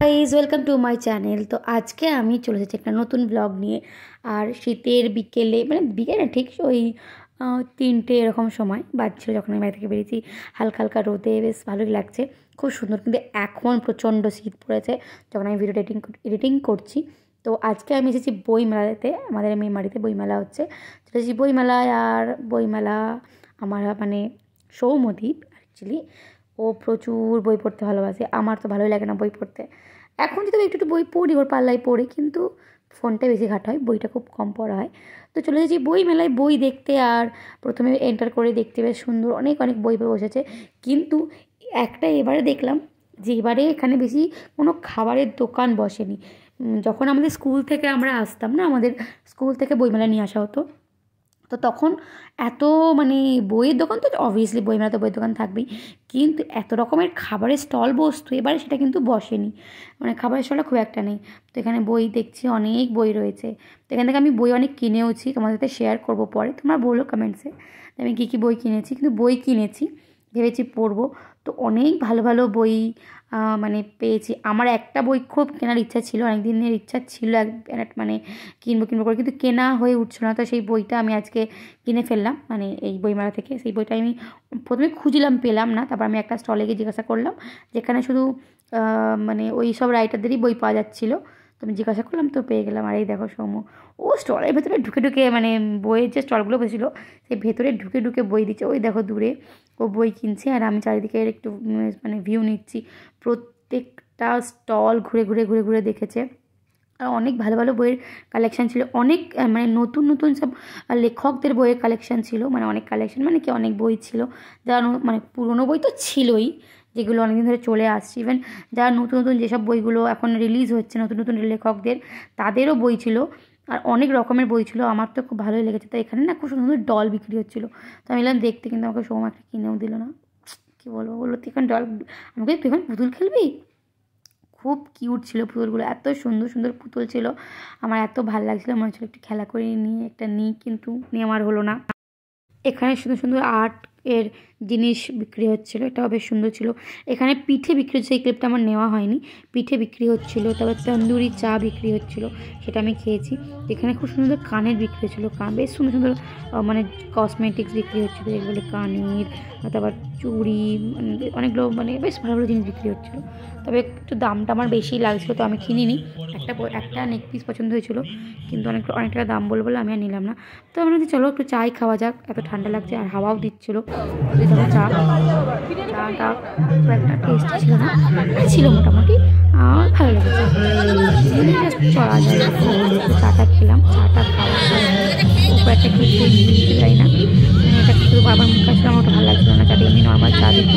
Guys welcome to my channel. तो आज के आमी चले एसेছি একটা নতুন ব্লগ নিয়ে। আর শীতের বিকেলে মানে বিকেলে ঠিক ওই 3টে এরকম সময় বাজছিল যখন আমি বাড়ি থেকে বেরিয়েছি। হালকা হালকা রোদে বেশ ভালোই লাগছে, খুব সুন্দর। কিন্তু এখন প্রচণ্ড শীত পড়েছে যখন আমি ভিডিও এডিটিং করছি। তো আজকে আমি এসেছি বইমেলাতে, আমাদের মেমারিতে বইমেলা হচ্ছে। চলে এসেছি বইমেলায়। আর বইমেলা আমার মানে সৌম্যদীপ অ্যাকচুয়ালি ও প্রচুর বই পড়তে ভালোবাসে। আমার তো ভালোই লাগে না বই পড়তে। এখন যদি একটু বই পড়ি, ওর পাল্লায় পড়ি, কিন্তু ফোনটাই বেশি ঘাটা হয়, বইটা খুব কম পড়া হয়। তো চলে যাচ্ছি বই মেলায় বই দেখতে। আর প্রথমে এন্টার করে দেখতে বেশ সুন্দর অনেক অনেক বই বসেছে। কিন্তু একটা এবারে দেখলাম যে এবারে এখানে বেশি কোনো খাবারের দোকান বসেনি। যখন আমাদের স্কুল থেকে আমরা আসতাম না, আমাদের স্কুল থেকে বইমেলা নিয়ে আসা হতো, তো তখন এত মানে বইয়ের দোকান তো অবভিয়াসলি বইমেলাতে বইয়ের দোকান থাকবেই, কিন্তু এত রকমের খাবারের স্টল বসতো, এবারে সেটা কিন্তু বসেনি। মানে খাবারের স্টলটা খুব একটা নেই। তো এখানে বই দেখছি, অনেক বই রয়েছে। তো এখান থেকে আমি বই অনেক কিনেওছি, তোমাদের সাথে শেয়ার করবো পরে। তোমরা বলো কমেন্টসে আমি কী কী বই কিনেছি। কিন্তু বই কিনেছি, ভেবেছি পড়বো। তো অনেক ভালো ভালো বই মানে পেয়েছি। আমার একটা বই খুব কেনার ইচ্ছা ছিল, অনেক দিনের ইচ্ছা ছিল মানে কিনবো করে, কিন্তু কেনা হয়ে উঠছিল না। তো সেই বইটা আমি আজকে কিনে ফেললাম, মানে এই বইমেলা থেকে। সেই বইটা আমি প্রথমে খুঁজলাম, পেলাম না। তারপর আমি একটা স্টলে গিয়ে জিজ্ঞাসা করলাম, যেখানে শুধু মানে ওই সব রাইটারদেরই বই পাওয়া যাচ্ছিলো। তো আমি জিজ্ঞাসা করলাম, তো পেয়ে গেলাম। আর এই দেখো সৌম্য, ও স্টলের ভেতরে ঢুকে মানে বইয়ের যে স্টলগুলো বসেছিলো সেই ভেতরে ঢুকে বই দিচ্ছে। ওই দেখো দূরে ও বই কিনছে, আর আমি চারিদিকে একটু মানে ভিউ নিচ্ছি। প্রত্যেকটা স্টল ঘুরে দেখেছে। আর অনেক ভালো ভালো বইয়ের কালেকশান ছিল, অনেক মানে নতুন নতুন সব লেখকদের বইয়ের কালেকশান ছিল। মানে অনেক কালেকশান মানে কি অনেক বই ছিল, যারা মানে পুরনো বই তো ছিলই, যেগুলো অনেকদিন ধরে চলে আসছে। ইভেন যারা নতুন নতুন যেসব বইগুলো এখন রিলিজ হচ্ছে নতুন নতুন লেখকদের, তাদেরও বই ছিল। আর অনেক রকমের বই ছিল, আমার তো খুব ভালোই লেগেছে। তো এখানে না খুব সুন্দর ডল বিক্রি হচ্ছিলো। তো আমি এলাম দেখতে, কিন্তু আমাকে সৌম্য একটা কিনেও দিল না। কী বলবো তুই এখন ডল, আমাকে তুই এখন পুতুল খেলবি। খুব কিউট ছিল পুতুলগুলো, এত সুন্দর সুন্দর পুতুল ছিল। আমার এত ভালো লাগছিলো, মনে হচ্ছিলো একটু খেলা করে নিয়ে একটা নিই, কিন্তু নেওয়ার হলো না। এখানে সুন্দর সুন্দর আর্ট এর জিনিস বিক্রি হচ্ছিলো, এটাও বেশ সুন্দর ছিল। এখানে পিঠে বিক্রি হচ্ছে, এই ক্লিপটা আমার নেওয়া হয়নি। পিঠে বিক্রি হচ্ছিলো, তারপর তন্দুরি চা বিক্রি হচ্ছিলো, সেটা আমি খেয়েছি। এখানে খুব সুন্দর কানের বিক্রি হচ্ছিলো, বেশ সুন্দর সুন্দর মানে কসমেটিক্স বিক্রি হচ্ছিলো, যেগুলো কানের, তারপর চুড়ি, অনেকগুলো মানে বেশ ভালো ভালো জিনিস বিক্রি হচ্ছিলো। তবে একটু দামটা আমার বেশি লাগছিলো, তো আমি কিনিনি। একটা নেক পিস পছন্দ হয়েছিলো, কিন্তু অনেক টাকা দাম বলে আমি আর নিলাম না। তো আমরা যে চলো একটু চাই খাওয়া যাক, এত ঠান্ডা লাগছে আর হাওয়াও দিচ্ছিলো। চাটা খুব একটা টেস্ট ছিল না, ছিল মোটামুটি ভালো লেগেছে। জাস্ট চলা যায়, চাটা খেলাম। চাটা খাওয়া উপর একটা কি দিতে যাই না, এটা শুধু বাবার মুখ কাছে আমার ওটা ভালো লাগছিলো না। চাটা এমনি নর্মাল চা দিত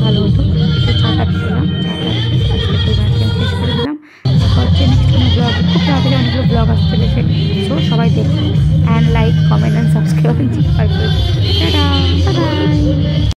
ভালো হতো। তো চাটা খেলাম, চাটা আজকে প্রোগ্রামটি আমি শেষ করে দিলাম। তারপর হচ্ছে নেক্সট কোনো ব্লগ, খুব তাড়াতাড়ি অনেকগুলো ব্লগ আসতে চলেছে। সো সবাই দেখুন, and like comment and subscribe. Tata, by.